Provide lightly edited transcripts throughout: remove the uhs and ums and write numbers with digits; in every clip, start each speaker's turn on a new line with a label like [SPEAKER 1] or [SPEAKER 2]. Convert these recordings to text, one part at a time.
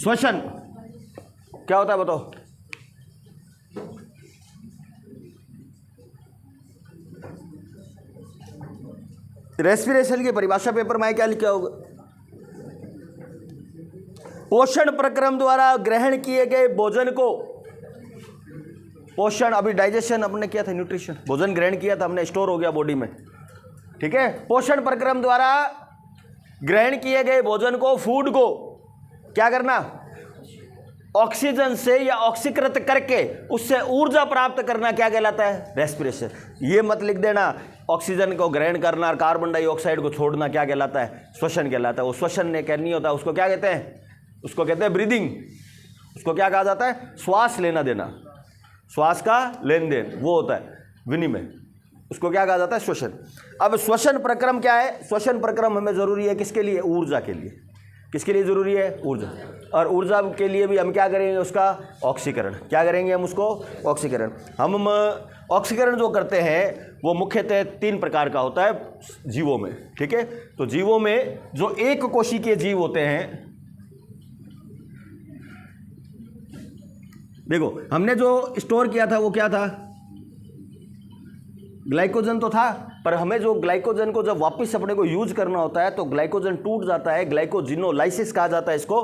[SPEAKER 1] श्वसन क्या होता है बताओ? रेस्पिरेशन की परिभाषा पेपर में क्या लिखा होगा? पोषण प्रक्रम द्वारा ग्रहण किए गए भोजन को, पोषण अभी डाइजेशन अपने किया था, न्यूट्रिशन भोजन ग्रहण किया था हमने, स्टोर हो गया बॉडी में, ठीक है। पोषण प्रक्रम द्वारा ग्रहण किए गए भोजन को, फूड को क्या करना? ऑक्सीजन से या ऑक्सीकृत करके उससे ऊर्जा प्राप्त करना क्या कहलाता है? रेस्पिरेशन। ये मत लिख देना ऑक्सीजन को ग्रहण करना और कार्बन डाइऑक्साइड को छोड़ना क्या कहलाता है? श्वसन कहलाता है। वो श्वसन ने करनी होता है, उसको क्या कहते हैं? उसको कहते हैं ब्रीदिंग। उसको क्या कहा जाता है? श्वास लेना देना, श्वास का लेन देन, वो होता है विनिमय, उसको क्या कहा जाता है? श्वसन। अब श्वसन प्रक्रम क्या है? श्वसन प्रक्रम हमें जरूरी है किसके लिए? ऊर्जा के लिए। किसके लिए जरूरी है? ऊर्जा। और ऊर्जा के लिए भी हम क्या करेंगे? उसका ऑक्सीकरण। क्या करेंगे हम? उसको ऑक्सीकरण। हम ऑक्सीकरण जो करते हैं वो मुख्यतः 3 प्रकार का होता है जीवों में, ठीक है। तो जीवों में जो एक कोशिकीय जीव होते हैं, देखो हमने जो स्टोर किया था वो क्या था? ग्लाइकोजन तो था, पर हमें जो ग्लाइकोजन को जब वापस अपने को यूज करना होता है तो ग्लाइकोजन टूट जाता है, ग्लाइकोजिनोलाइसिस कहा जाता है इसको।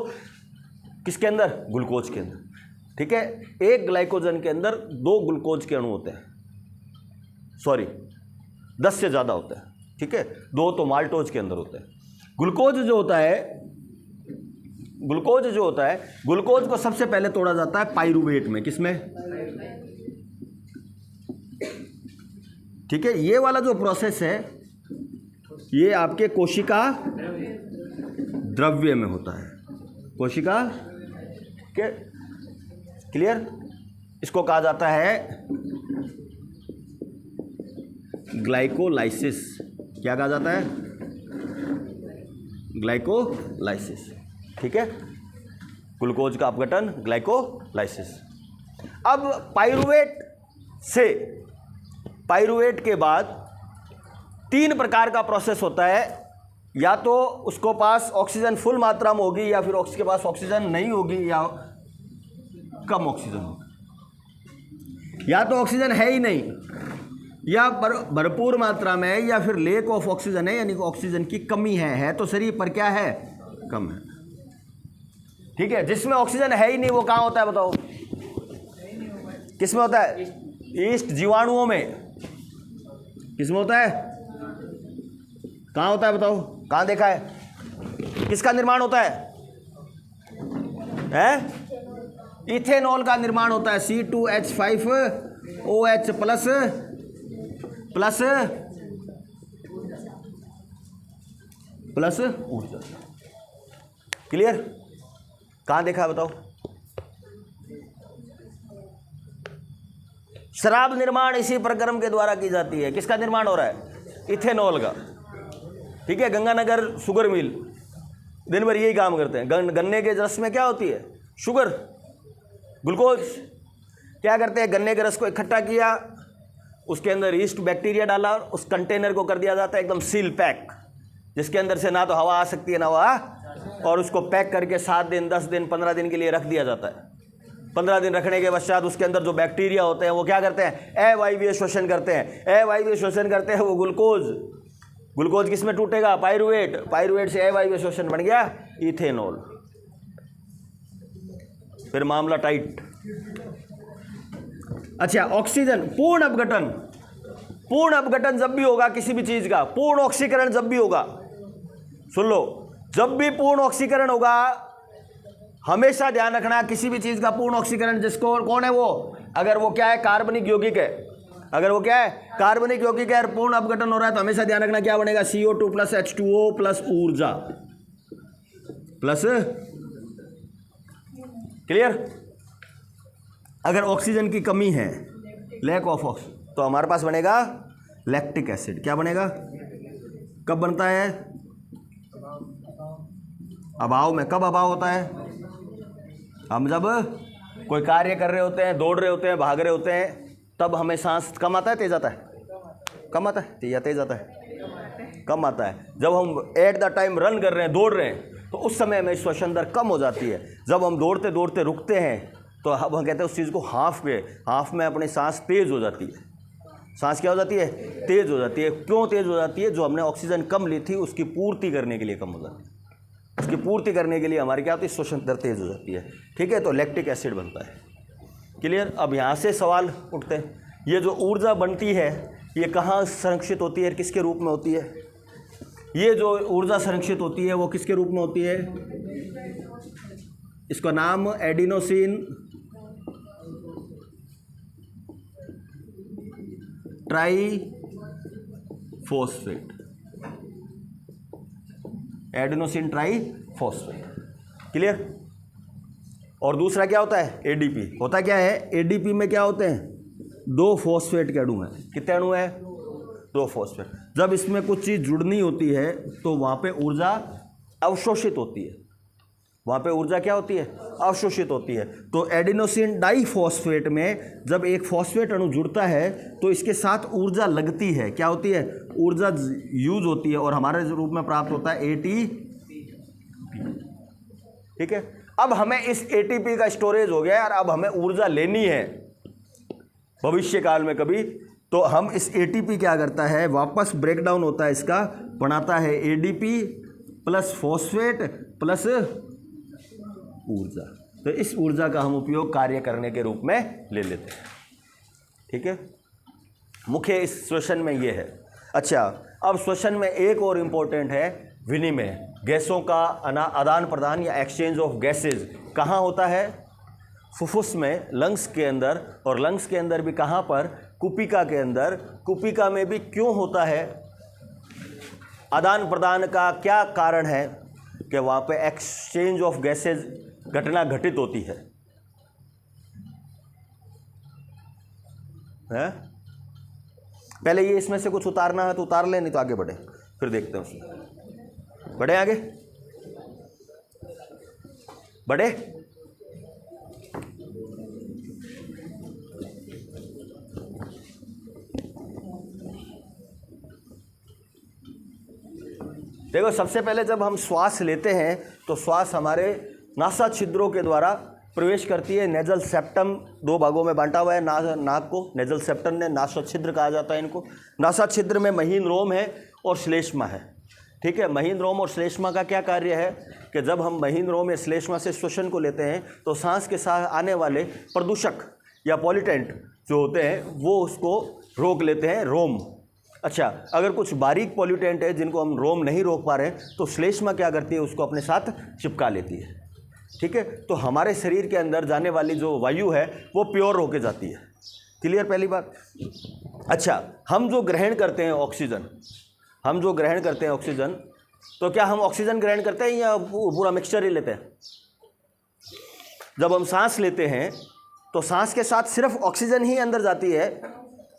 [SPEAKER 1] किसके अंदर? ग्लूकोज के अंदर, ठीक है। एक ग्लाइकोजन के अंदर 2 ग्लूकोज के अणु होते हैं, सॉरी 10 से ज़्यादा होते हैं, ठीक है। 2 तो माल्टोज के अंदर होते हैं। ग्लूकोज जो होता है, ग्लूकोज को सबसे पहले तोड़ा जाता है पाइरूवेट में। किसमें? ठीक है। ये वाला जो प्रोसेस है ये आपके कोशिका द्रव्य में होता है, कोशिका के, क्लियर। इसको कहा जाता है ग्लाइकोलाइसिस। क्या कहा जाता है? ग्लाइकोलाइसिस, ठीक है। ग्लूकोज का अपघटन, ग्लाइकोलाइसिस। अब पाइरूवेट के बाद 3 प्रकार का प्रोसेस होता है। या तो उसको पास ऑक्सीजन फुल मात्रा में होगी, या फिर उसके पास ऑक्सीजन नहीं होगी, या कम ऑक्सीजन होगी, या तो ऑक्सीजन है ही नहीं, या भरपूर मात्रा में है, या फिर लेक ऑफ ऑक्सीजन है, यानी कि ऑक्सीजन की कमी है तो शरीर पर क्या है? कम है, ठीक है। जिसमें ऑक्सीजन है ही नहीं वो कहाँ होता है बताओ? किसमें होता है? ईस्ट जीवाणुओं में। किसमें होता है? कहाँ होता है बताओ? कहाँ देखा है? किसका निर्माण होता है? इथेनॉल का निर्माण होता है। C2H5OH प्लस ऊर्जा। क्लियर? कहाँ देखा है बताओ? शराब निर्माण इसी प्रक्रम के द्वारा की जाती है। किसका निर्माण हो रहा है? इथेनॉल का, ठीक है। गंगानगर शुगर मिल दिन भर यही काम करते हैं। गन्ने के रस में क्या होती है? Sugar, glucose. क्या करते हैं? गन्ने के रस को इकट्ठा किया, उसके अंदर ईस्ट बैक्टीरिया डाला, उस कंटेनर को कर दिया जाता है एकदम सील पैक, जिसके अंदर से ना तो हवा आ सकती है ना हवा, और उसको पैक करके 7 दिन 10 दिन 15 दिन के लिए रख दिया जाता है। 15 दिन रखने के पश्चात उसके अंदर जो बैक्टीरिया होते हैं वो क्या करते हैं? अवायवीय श्वसन करते हैं। अवायवीय श्वसन करते हैं वो ग्लूकोज किस में टूटेगा? पाइरूवेट से अवायवीय श्वसन बन गया इथेनॉल। फिर मामला टाइट। अच्छा, ऑक्सीजन पूर्ण अपघटन जब भी होगा किसी भी चीज का, पूर्ण ऑक्सीकरण जब भी होगा, सुन लो, जब भी पूर्ण ऑक्सीकरण होगा, हमेशा ध्यान रखना किसी भी चीज का पूर्ण ऑक्सीकरण जिसको, कौन है वो? अगर वो क्या है? कार्बनिक यौगिक है। अगर वो क्या है? कार्बनिक यौगिक है, पूर्ण अपघटन हो रहा है तो हमेशा ध्यान रखना क्या बनेगा? CO2 प्लस H2O प्लस ऊर्जा प्लस, क्लियर। अगर ऑक्सीजन की कमी है, लैक ऑफ ऑक्सीजन, तो हमारे पास बनेगा लैक्टिक एसिड। क्या बनेगा? कब बनता है? अभाव में। कब अभाव होता है? हम जब कोई कार्य कर रहे होते हैं, दौड़ रहे होते हैं, भाग रहे होते हैं, तब हमें सांस कम आता है तेज आता है? कम आता है या तेज आता है? कम आता है। जब हम एट द टाइम रन कर रहे हैं, दौड़ रहे हैं, तो उस समय में श्वसन दर कम हो जाती है। जब हम दौड़ते दौड़ते रुकते हैं तो अब हम कहते हैं उस चीज़ को हाफ में अपनी सांस तेज़ हो जाती है। सांस क्या हो जाती है? तेज़ हो जाती है। क्यों तेज़ हो जाती है? जो हमने ऑक्सीजन कम ली थी उसकी पूर्ति करने के लिए कम हो जाती है। उसकी पूर्ति करने के लिए हमारी क्या होती है? श्वसन दर तेज़ हो जाती है। ठीक है, तो लैक्टिक एसिड बनता है। क्लियर? अब यहाँ से सवाल उठते हैं, ये जो ऊर्जा बनती है ये कहाँ संरक्षित होती है, किसके रूप में होती है? ये जो ऊर्जा संरक्षित होती है वो किसके रूप में होती है? इसका नाम adenosine triphosphate, adenosine triphosphate. Clear? और दूसरा क्या होता है? एडीपी। होता क्या है? एडीपी में क्या होते हैं? 2 फॉस्फेट के अणु हैं। कितने अणु हैं? 2 फॉस्फेट। जब इसमें कुछ चीज़ जुड़नी होती है तो वहाँ पे ऊर्जा अवशोषित होती है। वहाँ पे ऊर्जा क्या होती है? अवशोषित होती है। तो एडिनोसिन डाइफॉस्फेट में जब एक फॉस्फेट अणु जुड़ता है तो इसके साथ ऊर्जा लगती है। क्या होती है? ऊर्जा यूज होती है और हमारे रूप में प्राप्त होता है एटीपी। ठीक है, अब हमें इस एटीपी का स्टोरेज हो गया और अब हमें ऊर्जा लेनी है भविष्य काल में कभी, तो हम इस एटीपी क्या करता है? वापस ब्रेकडाउन होता है इसका, बनाता है एडीपी प्लस फॉस्फेट प्लस ऊर्जा। तो इस ऊर्जा का हम उपयोग कार्य करने के रूप में ले लेते हैं। ठीक है, मुख्य इस श्वसन में ये है। अच्छा, अब श्वसन में एक और इम्पोर्टेंट है विनिमय, गैसों का आदान प्रदान या एक्सचेंज ऑफ गैसेज। कहाँ होता है? फुफ्फुस में, लंग्स के अंदर, और लंग्स के अंदर भी कहाँ पर? कुपिका के अंदर। कुपिका में भी क्यों होता है आदान प्रदान का? क्या कारण है कि वहाँ पे एक्सचेंज ऑफ गैसेज घटना घटित होती है? पहले ये इसमें से कुछ उतारना है तो उतार लें, नहीं तो आगे बढ़े, फिर देखते हैं उसमें। बढ़े आगे, बढ़े। देखो, सबसे पहले जब हम श्वास लेते हैं तो श्वास हमारे नासा छिद्रों के द्वारा प्रवेश करती है। नेजल सेप्टम 2 भागों में बांटा हुआ है नाक को, नेजल सेप्टम ने नासा छिद्र कहा जाता है इनको। नासा छिद्र में महीन रोम है और श्लेष्मा है। ठीक है, महीन रोम और श्लेष्मा का क्या कार्य है कि जब हम महीन रोम या श्लेष्मा से श्वसन को लेते हैं तो सांस के साथ आने वाले प्रदूषक या पॉल्यूटेंट जो होते हैं वो उसको रोक लेते हैं, रोम। अच्छा, अगर कुछ बारीक पॉल्यूटेंट है जिनको हम रोम नहीं रोक पा रहे तो श्लेष्मा क्या करती है? उसको अपने साथ चिपका लेती है। ठीक है, तो हमारे शरीर के अंदर जाने वाली जो वायु है वो प्योर होके जाती है। क्लियर? पहली बात। अच्छा, हम जो ग्रहण करते हैं ऑक्सीजन, तो क्या हम ऑक्सीजन ग्रहण करते हैं या पूरा मिक्सचर ही लेते हैं? जब हम सांस लेते हैं तो सांस के साथ सिर्फ ऑक्सीजन ही अंदर जाती है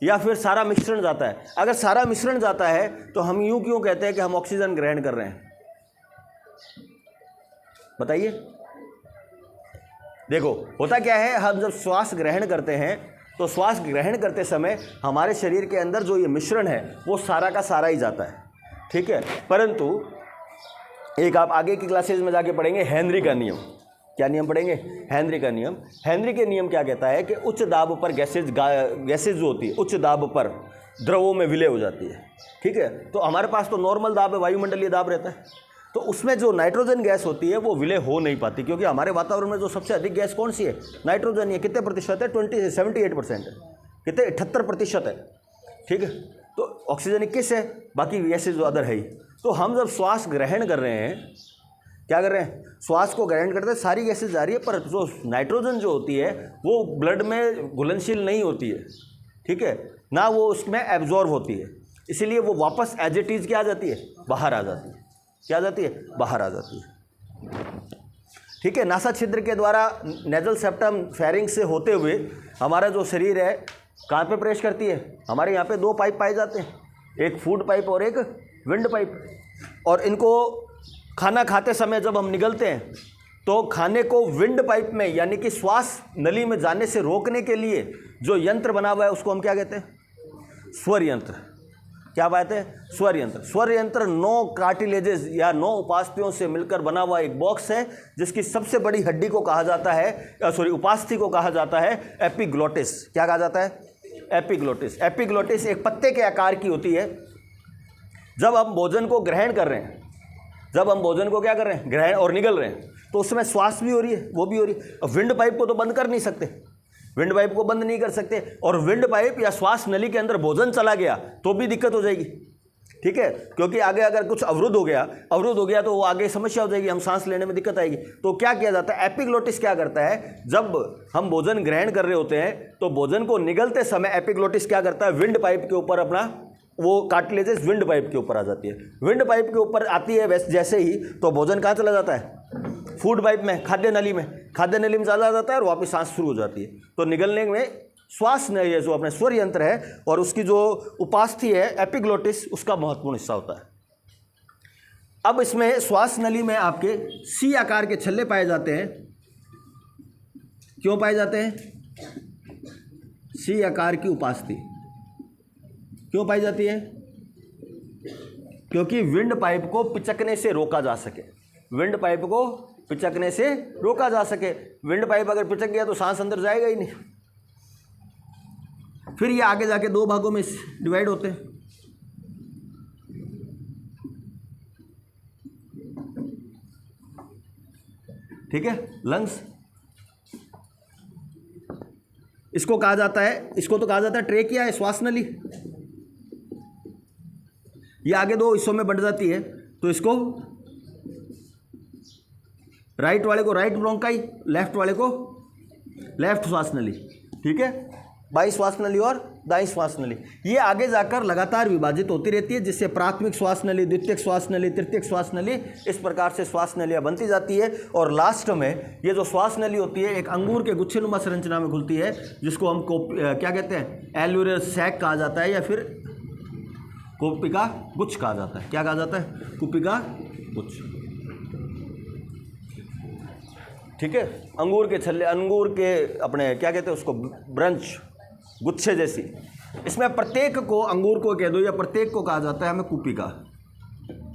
[SPEAKER 1] या फिर सारा मिश्रण जाता है? अगर सारा मिश्रण जाता है तो हम यूं क्यों कहते हैं कि हम ऑक्सीजन ग्रहण कर रहे हैं? बताइए। देखो, होता क्या है, हम जब श्वास ग्रहण करते हैं तो श्वास ग्रहण करते समय हमारे शरीर के अंदर जो ये मिश्रण है वो सारा का सारा ही जाता है। ठीक है, परंतु एक आप आगे की क्लासेज में जाके पढ़ेंगे हेनरी का नियम। क्या नियम पढ़ेंगे? हेनरी का नियम। हेनरी के नियम क्या कहता है कि उच्च दाब पर गैसेज जो होती है उच्च दाब पर द्रवों में विलय हो जाती है। ठीक है, तो हमारे पास तो नॉर्मल दाब है, वायुमंडलीय दाब रहता है, तो उसमें जो नाइट्रोजन गैस होती है वो विलय हो नहीं पाती, क्योंकि हमारे वातावरण में जो सबसे अधिक गैस कौन सी है? नाइट्रोजन। ये कितने प्रतिशत है? 78% है। कितने? 78% है। ठीक है, तो ऑक्सीजन 21 है, बाकी गैसेज जो अदर है ही। तो हम जब श्वास ग्रहण कर रहे हैं, क्या कर रहे हैं? श्वास को ग्रहण करते सारी गैसेज जा रही है, पर जो नाइट्रोजन जो होती है वो ब्लड में घुलनशील नहीं होती है। ठीक है, ना वो उसमें एब्जॉर्ब होती है, इसीलिए वो वापस एज इट इज क्या आ जाती है? बाहर आ जाती है। क्या आ जाती है? बाहर आ जाती है। ठीक है, नासा छिद्र के द्वारा नेजल सेप्टम फेरिंग्स से होते हुए हमारा जो शरीर है कहाँ पे प्रवेश करती है? हमारे यहाँ पे 2 पाइप पाए जाते हैं, एक फूड पाइप और एक विंड पाइप। और इनको खाना खाते समय जब हम निगलते हैं तो खाने को विंड पाइप में यानी कि श्वास नली में जाने से रोकने के लिए जो यंत्र बना हुआ है उसको हम क्या कहते हैं? स्वर यंत्र। क्या बात है? स्वर यंत्र। स्वर यंत्र 9 कार्टिलेजेस या 9 उपास्थियों से मिलकर बना हुआ एक बॉक्स है, जिसकी सबसे बड़ी हड्डी को कहा जाता है, उपास्थि को कहा जाता है एपिग्लोटिस। क्या कहा जाता है? एपिग्लोटिस। एपिग्लोटिस एक पत्ते के आकार की होती है। जब हम भोजन को ग्रहण कर रहे हैं, जब हम भोजन को क्या कर रहे हैं? ग्रहण और निगल रहे हैं, तो उसमें श्वास भी हो रही है, वो भी हो रही है। अब विंड पाइप को तो बंद कर नहीं सकते, विंड पाइप को बंद नहीं कर सकते, और विंड पाइप या श्वास नली के अंदर भोजन चला गया तो भी दिक्कत हो जाएगी, ठीक है, क्योंकि आगे अगर कुछ अवरुद्ध हो गया तो वो आगे समस्या हो जाएगी, हम सांस लेने में दिक्कत आएगी। तो क्या किया जाता है? एपिग्लोटिस क्या करता है? जब हम भोजन ग्रहण कर रहे होते हैं तो भोजन को निगलते समय एपिग्लोटिस क्या करता है? विंड पाइप के ऊपर अपना वो कार्टिलेजेस विंड पाइप के ऊपर आ जाती है। विंड पाइप के ऊपर आती है वैसे जैसे ही, तो भोजन कहाँ चला जाता है? फूड पाइप में, खाद्य नली में चला जाता है और वापस सांस शुरू हो जाती है। तो निगलने में श्वास नली है जो अपने स्वर यंत्र है और उसकी जो उपास्थि है एपिग्लोटिस, उसका महत्वपूर्ण हिस्सा होता है। अब इसमें श्वास नली में आपके सी आकार के छल्ले पाए जाते हैं। क्यों पाए जाते हैं? सी आकार की उपास्थि क्यों पाई जाती है? क्योंकि विंड पाइप को पिचकने से रोका जा सके, विंड पाइप को पिचकने से रोका जा सके। विंड पाइप अगर पिचक गया तो सांस अंदर जाएगा ही नहीं। फिर ये आगे जाके 2 भागों में डिवाइड होते हैं। ठीक है, लंग्स, इसको कहा जाता है, इसको तो कहा जाता है ट्रेकिया है, श्वास नली। ये आगे 2 हिस्सों में बंट जाती है, तो इसको राइट वाले को राइट ब्रोंकाई, लेफ्ट वाले को लेफ्ट श्वास नली, ठीक है, बाई श्वास नली और दाई श्वास नली। ये आगे जाकर लगातार विभाजित होती रहती है, जिससे प्राथमिक श्वास नली, द्वितीयक श्वास नली, तृतीयक श्वास नली, इस प्रकार से श्वास नलियाँ बनती जाती है। और लास्ट में ये जो श्वास नली होती है एक अंगूर के गुच्छेनुमा संरचना में खुलती है, जिसको हम क्या कहते हैं? एल्यूलर सैक कहा जाता है या फिर कुपिका गुच्छ कहा जाता है। क्या कहा जाता है? कुपिका गुच्छ, ठीक है। अंगूर के छल्ले, अंगूर के अपने क्या कहते हैं उसको? ब्रंच, गुच्छे जैसी। इसमें प्रत्येक को, अंगूर को कह दो या प्रत्येक को कहा जाता है हमें कुपिका।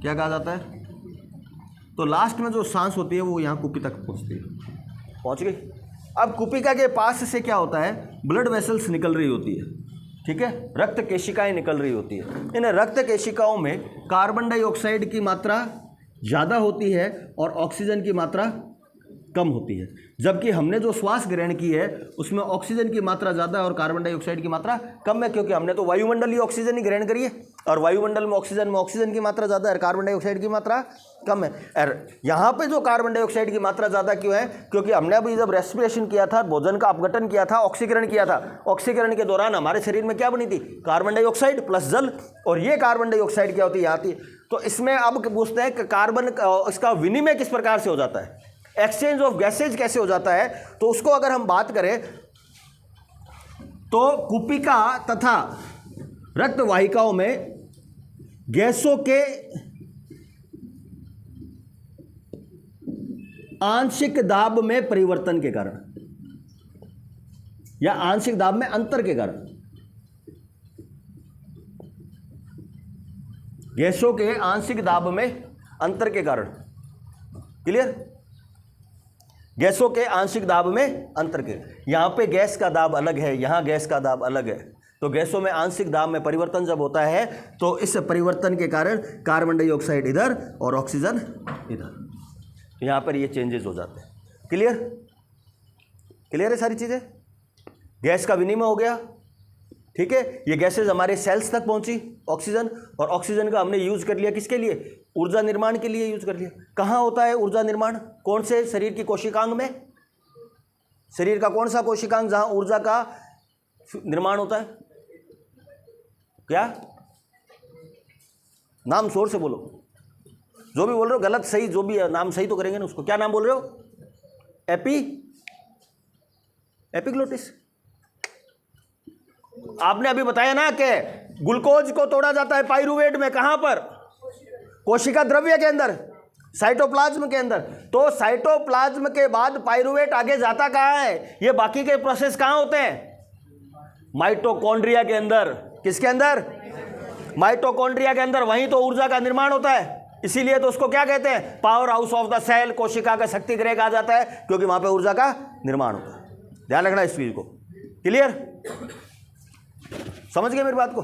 [SPEAKER 1] क्या कहा जाता है? तो लास्ट में जो सांस होती है वो यहाँ कुपी तक पहुँचती है, पहुँच गई। अब कुपिका के पास से क्या होता है? ब्लड वेसल्स निकल रही होती है, ठीक है, रक्त केशिकाएं निकल रही होती है। इन रक्त केशिकाओं में कार्बन डाइऑक्साइड की मात्रा ज़्यादा होती है और ऑक्सीजन की मात्रा कम होती है। जबकि हमने जो श्वास ग्रहण की है उसमें ऑक्सीजन की मात्रा ज़्यादा है और कार्बन डाइऑक्साइड की मात्रा कम है, क्योंकि हमने तो वायुमंडलीय ऑक्सीजन ही ग्रहण करी है, और वायुमंडल में ऑक्सीजन की मात्रा ज़्यादा है, कार्बन डाइऑक्साइड की मात्रा कम है। और यहाँ पे जो कार्बन डाइऑक्साइड की मात्रा ज़्यादा क्यों है? क्योंकि हमने अभी जब रेस्पिरेशन किया था, भोजन का अपघटन किया था, ऑक्सीकरण किया था, ऑक्सीकरण के दौरान हमारे शरीर में क्या बनी थी? कार्बन डाइऑक्साइड प्लस जल, और ये कार्बन डाइऑक्साइड क्या होती है? यहाँ आती। तो इसमें अब पूछते हैं कि कार्बन इसका विनिमय किस प्रकार से हो जाता है, एक्सचेंज ऑफ गैसेज कैसे हो जाता है? तो उसको अगर हम बात करें तो कुपिका तथा रक्त वाहिकाओं में गैसों के आंशिक दाब में परिवर्तन के कारण या आंशिक दाब में अंतर के कारण, गैसों के आंशिक दाब में अंतर के कारण, क्लियर? गैसों के आंशिक दाब में अंतर के, यहाँ पे गैस का दाब अलग है, यहाँ गैस का दाब अलग है, तो गैसों में आंशिक दाब में परिवर्तन जब होता है तो इस परिवर्तन के कारण कार्बन डाइऑक्साइड इधर और ऑक्सीजन इधर, तो यहाँ पर ये चेंजेस हो जाते हैं। क्लियर? क्लियर है सारी चीज़ें? गैस का विनिमय हो गया, ठीक है। ये गैसेज हमारे सेल्स तक पहुंची, ऑक्सीजन, और ऑक्सीजन का हमने यूज कर लिया किसके लिए? ऊर्जा निर्माण के लिए यूज कर लिया। कहाँ होता है ऊर्जा निर्माण? कौन से शरीर की कोशिकांग में? शरीर का कौन सा कोशिकांग जहां ऊर्जा का निर्माण होता है? क्या नाम? जोर से बोलो, जो भी बोल रहे हो, गलत सही जो भी है, नाम सही तो करेंगे ना उसको। क्या नाम बोल रहे हो? एपिग्लोटिस। आपने अभी बताया ना कि ग्लूकोज को तोड़ा जाता है पाइरूवेट में, कहां पर? कोशिका द्रव्य के अंदर, साइटोप्लाज्म के अंदर। तो साइटोप्लाज्म के बाद पाइरूवेट आगे जाता कहां है? ये बाकी के प्रोसेस कहां होते हैं? माइटोकॉन्ड्रिया के अंदर। किसके अंदर? माइटोकॉन्ड्रिया के अंदर वहीं तो ऊर्जा का निर्माण होता है, इसीलिए तो उसको क्या कहते हैं, power house of the cell, कोशिका का शक्ति गृह कहा जाता है, क्योंकि वहां पे ऊर्जा का निर्माण होता है। ध्यान रखना इस चीज को। क्लियर, समझ गए मेरी बात को?